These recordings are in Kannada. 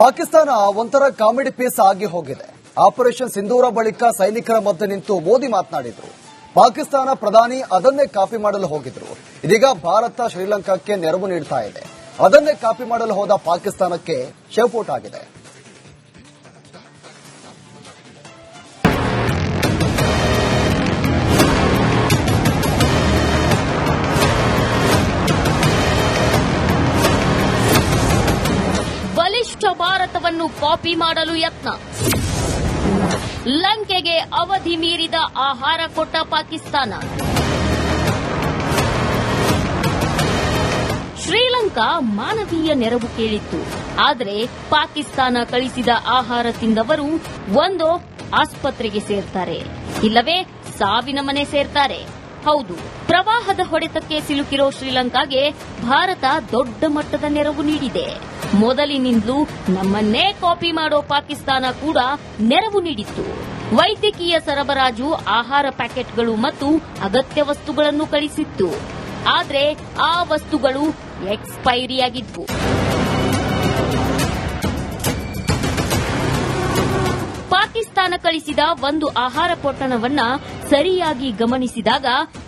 ಪಾಕಿಸ್ತಾನ ಒಂಥರ ಕಾಮಿಡಿ ಪೀಸ್ ಆಗಿ ಹೋಗಿದೆ. ಆಪರೇಷನ್ ಸಿಂಧೂರ ಬಳಿಕ ಸೈನಿಕರ ಮಧ್ಯೆ ನಿಂತು ಮೋದಿ ಮಾತನಾಡಿದ್ರು. ಪಾಕಿಸ್ತಾನ ಪ್ರಧಾನಿ ಅದನ್ನೇ ಕಾಪಿ ಮಾಡಲು ಹೋಗಿದ್ರು. ಇದೀಗ ಭಾರತ ಶ್ರೀಲಂಕಾಕ್ಕೆ ನೆರವು ನೀಡ್ತಾ ಇದೆ. ಅದನ್ನೇ ಕಾಪಿ ಮಾಡಲು ಹೋದ ಪಾಕಿಸ್ತಾನಕ್ಕೆ ಶೇಪೋಟ್ ಆಗಿದೆ. ಬಲಿಷ್ಠ ಭಾರತವನ್ನು ಕಾಪಿ ಮಾಡಲು ಯತ್ನ. ಲಂಕೆಗೆ ಅವಧಿ ಮೀರಿದ ಆಹಾರ ಕೊಟ್ಟ ಪಾಕಿಸ್ತಾನ. ಶ್ರೀಲಂಕಾ ಮಾನವೀಯ ನೆರವು ಕೇಳಿತ್ತು. ಆದರೆ ಪಾಕಿಸ್ತಾನ ಕಳಿಸಿದ ಆಹಾರ ತಿಂದವರು ಒಂದೋ ಆಸ್ಪತ್ರೆಗೆ ಸೇರ್ತಾರೆ, ಇಲ್ಲವೇ ಸಾವಿನ ಮನೆ ಸೇರ್ತಾರೆ. ಹೌದು, ಪ್ರವಾಹದ ಹೊಡೆತಕ್ಕೆ ಸಿಲುಕಿರೋ ಶ್ರೀಲಂಕಾಗೆ ಭಾರತ ದೊಡ್ಡ ಮಟ್ಟದ ನೆರವು ನೀಡಿದೆ. ಮೊದಲಿನಿಂದಲೂ ನಮ್ಮನ್ನೇ ಕಾಪಿ ಮಾಡೋ ಪಾಕಿಸ್ತಾನ ಕೂಡ ನೆರವು ನೀಡಿತ್ತು. ವೈದ್ಯಕೀಯ ಸರಬರಾಜು, ಆಹಾರ ಪ್ಯಾಕೆಟ್ಗಳು ಮತ್ತು ಅಗತ್ಯ ವಸ್ತುಗಳನ್ನು ಕಳಿಸಿತ್ತು. ಆದರೆ ಆ ವಸ್ತುಗಳು ಎಕ್ಸ್ಪೈರಿಯಾಗಿದ್ವು. ಪಾಕಿಸ್ತಾನ ಕಳಿಸಿದ ಒಂದು ಆಹಾರ ಪೊಟ್ಟಣವನ್ನ ಸರಿಯಾಗಿ ಗಮನಿಸಿದಾಗ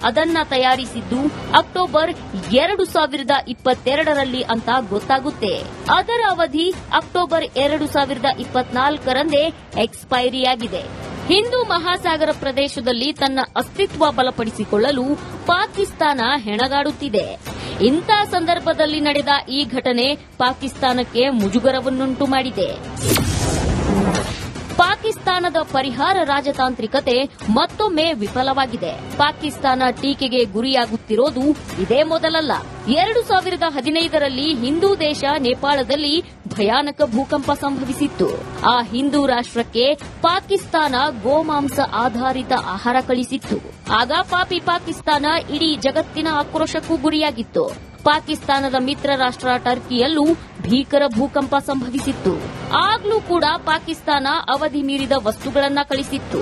ಅದನ್ನ ತಯಾರಿಸಿದ್ದು ಅಕ್ಟೋಬರ್ 2022ರಲ್ಲಿ ಅಂತ ಗೊತ್ತಾಗುತ್ತೆ. ಅದರ ಅವಧಿ ಅಕ್ಟೋಬರ್ 2024ರಂದೇ ಎಕ್ಸ್ಪೈರಿಯಾಗಿದೆ. ಹಿಂದೂ ಮಹಾಸಾಗರ ಪ್ರದೇಶದಲ್ಲಿ ತನ್ನ ಅಸ್ತಿತ್ವ ಬಲಪಡಿಸಿಕೊಳ್ಳಲು ಪಾಕಿಸ್ತಾನ ಹೆಣಗಾಡುತ್ತಿದೆ. ಇಂಥ ಸಂದರ್ಭದಲ್ಲಿ ನಡೆದ ಈ ಘಟನೆ ಪಾಕಿಸ್ತಾನಕ್ಕೆ ಮುಜುಗರವನ್ನುಂಟು ಮಾಡಿದೆ. ಪಾಕಿಸ್ತಾನದ ಪರಿಹಾರ ರಾಜತಾಂತ್ರಿಕತೆ ಮತ್ತೊಮ್ಮೆ ವಿಫಲವಾಗಿದೆ. ಪಾಕಿಸ್ತಾನ ಟೀಕೆಗೆ ಗುರಿಯಾಗುತ್ತಿರೋದು ಇದೇ ಮೊದಲಲ್ಲ. 2015ರಲ್ಲಿ ಹಿಂದೂ ದೇಶ ನೇಪಾಳದಲ್ಲಿ ಭಯಾನಕ ಭೂಕಂಪ ಸಂಭವಿಸಿತ್ತು. ಆ ಹಿಂದೂ ರಾಷ್ಟ್ರಕ್ಕೆ ಪಾಕಿಸ್ತಾನ ಗೋಮಾಂಸ ಆಧಾರಿತ ಆಹಾರ ಕಳಿಸಿತ್ತು. ಆಗ ಪಾಕಿಸ್ತಾನ ಇಡೀ ಜಗತ್ತಿನ ಆಕ್ರೋಶಕ್ಕೂ ಗುರಿಯಾಗಿತ್ತು. ಪಾಕಿಸ್ತಾನದ ಮಿತ್ರ ರಾಷ್ಟ್ರ ಟರ್ಕಿಯಲ್ಲೂ ಭೀಕರ ಭೂಕಂಪ ಸಂಭವಿಸಿತ್ತು. ಆಗ್ಲೂ ಕೂಡ ಪಾಕಿಸ್ತಾನ ಅವಧಿ ಮೀರಿದ ವಸ್ತುಗಳನ್ನು ಕಳಿಸಿತ್ತು.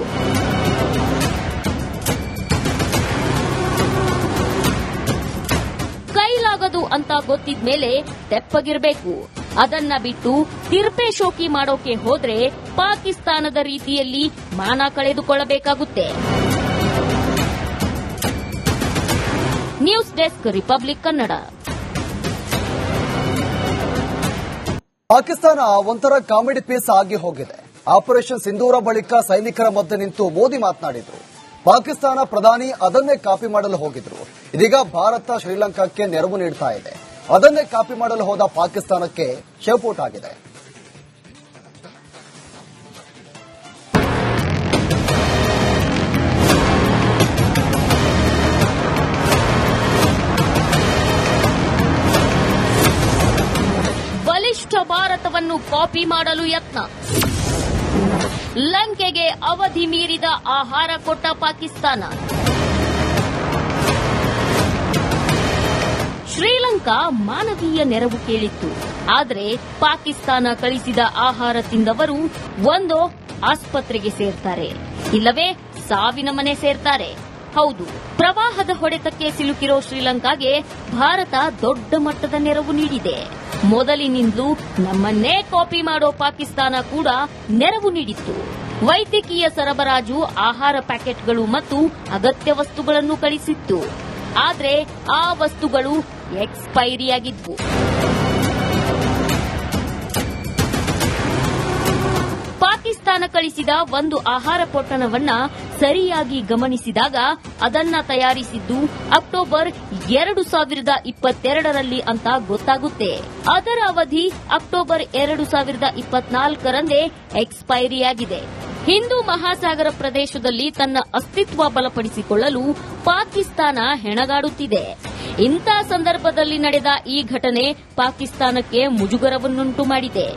ಕೈಲಾಗದು ಅಂತ ಗೊತ್ತಿದ್ಮೇಲೆ ತೆಪ್ಪಗಿರಬೇಕು. ಅದನ್ನ ಬಿಟ್ಟು ತಿರ್ಪೆ ಶೋಕಿ ಮಾಡೋಕೆ ಹೋದ್ರೆ ಪಾಕಿಸ್ತಾನದ ರೀತಿಯಲ್ಲಿ ಮಾನ ಕಳೆದುಕೊಳ್ಳಬೇಕಾಗುತ್ತೆ. News desk, republic Kannada. Pakistan ಒಂಥರ ಕಾಮಿಡಿ ಪೀಸ್ ಆಗಿ ಹೋಗಿದೆ. ಆಪರೇಷನ್ ಸಿಂಧೂರ ಬಳಿಕ ಸೈನಿಕರ ಮಧ್ಯೆ ನಿಂತು ಮೋದಿ ಮಾತನಾಡಿದ್ರು. ಪಾಕಿಸ್ತಾನ ಪ್ರಧಾನಿ ಅದನ್ನೇ ಕಾಪಿ ಮಾಡಲು ಹೋಗಿದ್ರು. ಇದೀಗ ಭಾರತ ಶ್ರೀಲಂಕಾಕ್ಕೆ ನೆರವು ನೀಡ್ತಾ ಇದೆ. ಅದನ್ನೇ ಕಾಪಿ ಮಾಡಲು ಹೋದ ಪಾಕಿಸ್ತಾನಕ್ಕೆ ಶೇಪೋಟ್ ಆಗಿದೆ. ಬಲಿಷ್ಠ ಭಾರತವನ್ನು ಕಾಪಿ ಮಾಡಲು ಯತ್ನ. ಲಂಕೆಗೆ ಅವಧಿ ಮೀರಿದ ಆಹಾರ ಕೊಟ್ಟ ಪಾಕಿಸ್ತಾನ. ಶ್ರೀಲಂಕಾ ಮಾನವೀಯ ನೆರವು ಕೇಳಿತ್ತು. ಆದರೆ ಪಾಕಿಸ್ತಾನ ಕಳಿಸಿದ ಆಹಾರ ತಿಂದವರು ಒಂದೋ ಆಸ್ಪತ್ರೆಗೆ ಸೇರ್ತಾರೆ, ಇಲ್ಲವೇ ಸಾವಿನ ಮನೆ ಸೇರ್ತಾರೆ. ಹೌದು, ಪ್ರವಾಹದ ಹೊಡೆತಕ್ಕೆ ಸಿಲುಕಿರೋ ಶ್ರೀಲಂಕಾಗೆ ಭಾರತ ದೊಡ್ಡ ಮಟ್ಟದ ನೆರವು ನೀಡಿದೆ. ಮೊದಲಿನಿಂದಲೂ ನಮ್ಮನ್ನೇ ಕಾಪಿ ಮಾಡೋ ಪಾಕಿಸ್ತಾನ ಕೂಡ ನೆರವು ನೀಡಿತ್ತು. ವೈದ್ಯಕೀಯ ಸರಬರಾಜು, ಆಹಾರ ಪ್ಯಾಕೆಟ್ಗಳು ಮತ್ತು ಅಗತ್ಯ ವಸ್ತುಗಳನ್ನು ಕಳಿಸಿತ್ತು. ಆದರೆ ಆ ವಸ್ತುಗಳು ಎಕ್ಸ್ಪೈರಿಯಾಗಿದ್ವು. ಪಾಕಿಸ್ತಾನ ಕಳಿಸಿದ ಒಂದು ಆಹಾರ ಪೊಟ್ಟಣವನ್ನ ಸರಿಯಾಗಿ ಗಮನಿಸಿದಾಗ ಅದನ್ನ ತಯಾರಿಸಿದ್ದು ಅಕ್ಟೋಬರ್ 2022ರಲ್ಲಿ ಅಂತ ಗೊತ್ತಾಗುತ್ತೆ. ಅದರ ಅವಧಿ ಅಕ್ಟೋಬರ್ 2024ರಂದೇ ಎಕ್ಸ್ಪೈರಿಯಾಗಿದೆ. ಹಿಂದೂ ಮಹಾಸಾಗರ ಪ್ರದೇಶದಲ್ಲಿ ತನ್ನ ಅಸ್ತಿತ್ವ ಬಲಪಡಿಸಿಕೊಳ್ಳಲು ಪಾಕಿಸ್ತಾನ ಹೆಣಗಾಡುತ್ತಿದೆ. ಇಂಥ ಸಂದರ್ಭದಲ್ಲಿ ನಡೆದ ಈ ಘಟನೆ ಪಾಕಿಸ್ತಾನಕ್ಕೆ ಮುಜುಗರವನ್ನುಂಟು ಮಾಡಿದೆ.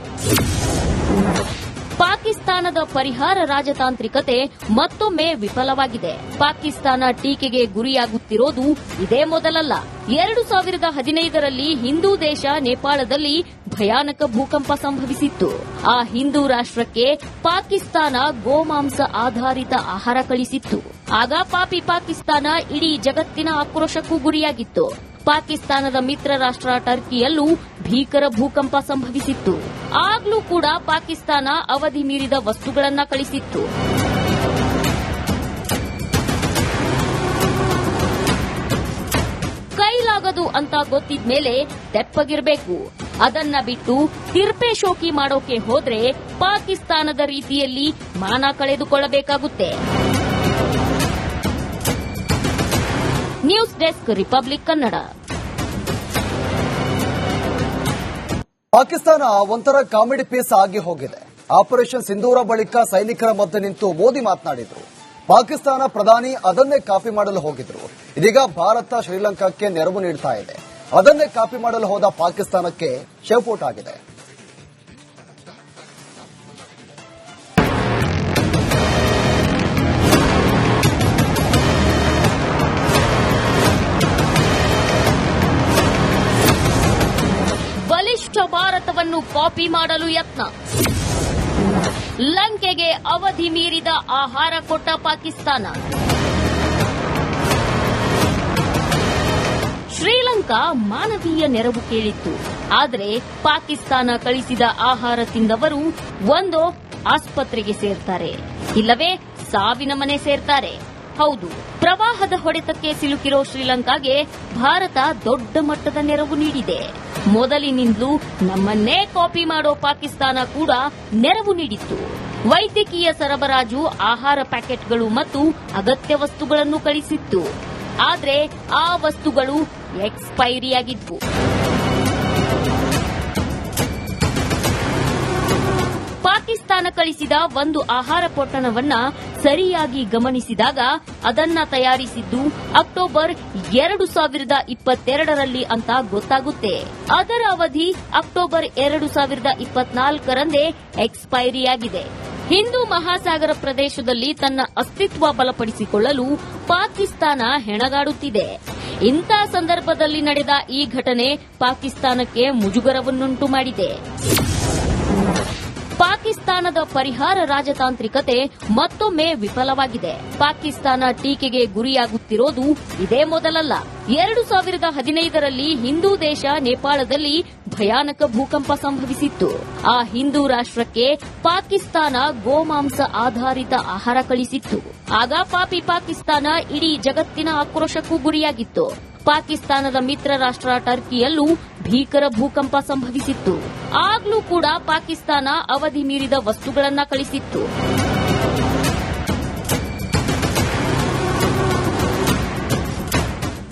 ಪಾಕಿಸ್ತಾನದ ಪರಿಹಾರ ರಾಜತಾಂತ್ರಿಕತೆ ಮತ್ತೊಮ್ಮೆ ವಿಫಲವಾಗಿದೆ. ಪಾಕಿಸ್ತಾನ ಟೀಕೆಗೆ ಗುರಿಯಾಗುತ್ತಿರೋದು ಇದೇ ಮೊದಲಲ್ಲ. 2015ರಲ್ಲಿ ಹಿಂದೂ ದೇಶ ನೇಪಾಳದಲ್ಲಿ ಭಯಾನಕ ಭೂಕಂಪ ಸಂಭವಿಸಿತ್ತು. ಆ ಹಿಂದೂ ರಾಷ್ಟ್ರಕ್ಕೆ ಪಾಕಿಸ್ತಾನ ಗೋಮಾಂಸ ಆಧಾರಿತ ಆಹಾರ ಕಳಿಸಿತ್ತು. ಆಗ ಪಾಕಿಸ್ತಾನ ಇಡೀ ಜಗತ್ತಿನ ಆಕ್ರೋಶಕ್ಕೂ ಗುರಿಯಾಗಿತ್ತು. ಪಾಕಿಸ್ತಾನದ ಮಿತ್ರ ರಾಷ್ಟ್ರ ಟರ್ಕಿಯಲ್ಲೂ ಭೀಕರ ಭೂಕಂಪ ಸಂಭವಿಸಿತ್ತು. ಆಗ್ಲೂ ಕೂಡ ಪಾಕಿಸ್ತಾನ ಅವಧಿ ಮೀರಿದ ವಸ್ತುಗಳನ್ನ ಕಳಿಸಿತ್ತು. ಕೈಲಾಗದು ಅಂತ ಗೊತ್ತಿದ್ಮೇಲೆ ತೆಪ್ಪಗಿರ್ಬೇಕು. ಅದನ್ನ ಬಿಟ್ಟು ತಿರ್ಪೆ ಶೋಕಿ ಮಾಡೋಕೆ ಹೋದ್ರೆ ಪಾಕಿಸ್ತಾನದ ರೀತಿಯಲ್ಲಿ ಮಾನ ಕಳೆದುಕೊಳ್ಳಬೇಕಾಗುತ್ತೆ. News desk, republic Kannada. Pakistan ಒಂಥರ ಕಾಮಿಡಿ ಪೀಸ್ ಆಗಿ ಹೋಗಿದೆ. ಆಪರೇಷನ್ ಸಿಂಧೂರ ಬಳಿಕ ಸೈನಿಕರ ಮಧ್ಯೆ ನಿಂತು ಮೋದಿ ಮಾತನಾಡಿದ್ರು. ಪಾಕಿಸ್ತಾನ ಪ್ರಧಾನಿ ಅದನ್ನೇ ಕಾಪಿ ಮಾಡಲು ಹೋಗಿದ್ರು. ಇದೀಗ ಭಾರತ ಶ್ರೀಲಂಕಾಕ್ಕೆ ನೆರವು ನೀಡ್ತಾ ಇದೆ. ಅದನ್ನೇ ಕಾಪಿ ಮಾಡಲು ಹೋದ ಪಾಕಿಸ್ತಾನಕ್ಕೆ ಶೇಪೋಟ್ ಆಗಿದೆ. ಬಲಿಷ್ಠ ಭಾರತವನ್ನು ಕಾಪಿ ಮಾಡಲು ಯತ್ನ. ಲಂಕೆಗೆ ಅವಧಿ ಮೀರಿದ ಆಹಾರ ಕೊಟ್ಟ ಪಾಕಿಸ್ತಾನ. ಶ್ರೀಲಂಕಾ ಮಾನವೀಯ ನೆರವು ಕೇಳಿತ್ತು. ಆದರೆ ಪಾಕಿಸ್ತಾನ ಕಳಿಸಿದ ಆಹಾರ ತಿಂದವರು ಒಂದೋ ಆಸ್ಪತ್ರೆಗೆ ಸೇರ್ತಾರೆ, ಇಲ್ಲವೇ ಸಾವಿನ ಮನೆ ಸೇರ್ತಾರೆ. ಹೌದು, ಪ್ರವಾಹದ ಹೊಡೆತಕ್ಕೆ ಸಿಲುಕಿರೋ ಶ್ರೀಲಂಕಾಗೆ ಭಾರತ ದೊಡ್ಡ ಮಟ್ಟದ ನೆರವು ನೀಡಿದೆ. ಮೊದಲಿನಿಂದಲೂ ನಮ್ಮನ್ನೇ ಕಾಪಿ ಮಾಡೋ ಪಾಕಿಸ್ತಾನ ಕೂಡ ನೆರವು ನೀಡಿತ್ತು. ವೈದ್ಯಕೀಯ ಸರಬರಾಜು, ಆಹಾರ ಪ್ಯಾಕೆಟ್ಗಳು ಮತ್ತು ಅಗತ್ಯ ವಸ್ತುಗಳನ್ನು ಕಳಿಸಿತ್ತು. ಆದರೆ ಆ ವಸ್ತುಗಳು ಎಕ್ಸ್ಪೈರಿಯಾಗಿದ್ವು. ಪಾಕಿಸ್ತಾನ ಕಳಿಸಿದ ಒಂದು ಆಹಾರ ಪೊಟ್ಟಣವನ್ನ ಸರಿಯಾಗಿ ಗಮನಿಸಿದಾಗ ಅದನ್ನ ತಯಾರಿಸಿದ್ದು ಅಕ್ಟೋಬರ್ 2022ರಲ್ಲಿ ಅಂತ ಗೊತ್ತಾಗುತ್ತೆ. ಅದರ ಅವಧಿ ಅಕ್ಟೋಬರ್ 2024ರಂದೇ ಎಕ್ಸ್ಪೈರಿಯಾಗಿದೆ. ಹಿಂದೂ ಮಹಾಸಾಗರ ಪ್ರದೇಶದಲ್ಲಿ ತನ್ನ ಅಸ್ತಿತ್ವ ಬಲಪಡಿಸಿಕೊಳ್ಳಲು ಪಾಕಿಸ್ತಾನ ಹೆಣಗಾಡುತ್ತಿದೆ. ಇಂಥ ಸಂದರ್ಭದಲ್ಲಿ ನಡೆದ ಈ ಘಟನೆ ಪಾಕಿಸ್ತಾನಕ್ಕೆ ಮುಜುಗರವನ್ನುಂಟು ಮಾಡಿದೆ. ಪಾಕಿಸ್ತಾನದ ಪರಿಹಾರ ರಾಜತಾಂತ್ರಿಕತೆ ಮತ್ತೊಮ್ಮೆ ವಿಫಲವಾಗಿದೆ. ಪಾಕಿಸ್ತಾನ ಟೀಕೆಗೆ ಗುರಿಯಾಗುತ್ತಿರೋದು ಇದೇ ಮೊದಲಲ್ಲ. 2015ರಲ್ಲಿ ಹಿಂದೂ ದೇಶ ನೇಪಾಳದಲ್ಲಿ ಭಯಾನಕ ಭೂಕಂಪ ಸಂಭವಿಸಿತ್ತು. ಆ ಹಿಂದೂ ರಾಷ್ಟ್ರಕ್ಕೆ ಪಾಕಿಸ್ತಾನ ಗೋಮಾಂಸ ಆಧಾರಿತ ಆಹಾರ ಕಳಿಸಿತ್ತು. ಆಗ ಪಾಕಿಸ್ತಾನ ಇಡೀ ಜಗತ್ತಿನ ಆಕ್ರೋಶಕ್ಕೂ ಗುರಿಯಾಗಿತ್ತು. ಪಾಕಿಸ್ತಾನದ ಮಿತ್ರ ರಾಷ್ಟ್ರ ಟರ್ಕಿಯಲ್ಲೂ ಭೀಕರ ಭೂಕಂಪ ಸಂಭವಿಸಿತ್ತು. ಆಗ್ಲೂ ಕೂಡ ಪಾಕಿಸ್ತಾನ ಅವಧಿ ಮೀರಿದ ವಸ್ತುಗಳನ್ನ ಕಳಿಸಿತ್ತು.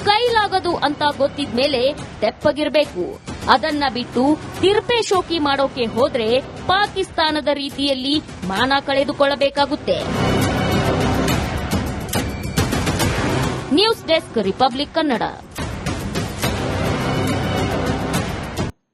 ಕೈಲಾಗದು ಅಂತ ಗೊತ್ತಿದ್ಮೇಲೆ ತೆಪ್ಪಗಿರ್ಬೇಕು. ಅದನ್ನ ಬಿಟ್ಟು ತಿರ್ಪೆ ಶೋಕಿ ಮಾಡೋಕೆ ಹೋದ್ರೆ ಪಾಕಿಸ್ತಾನದ ರೀತಿಯಲ್ಲಿ ಮಾನ ಕಳೆದುಕೊಳ್ಳಬೇಕಾಗುತ್ತೆ. News desk, republic Kannada.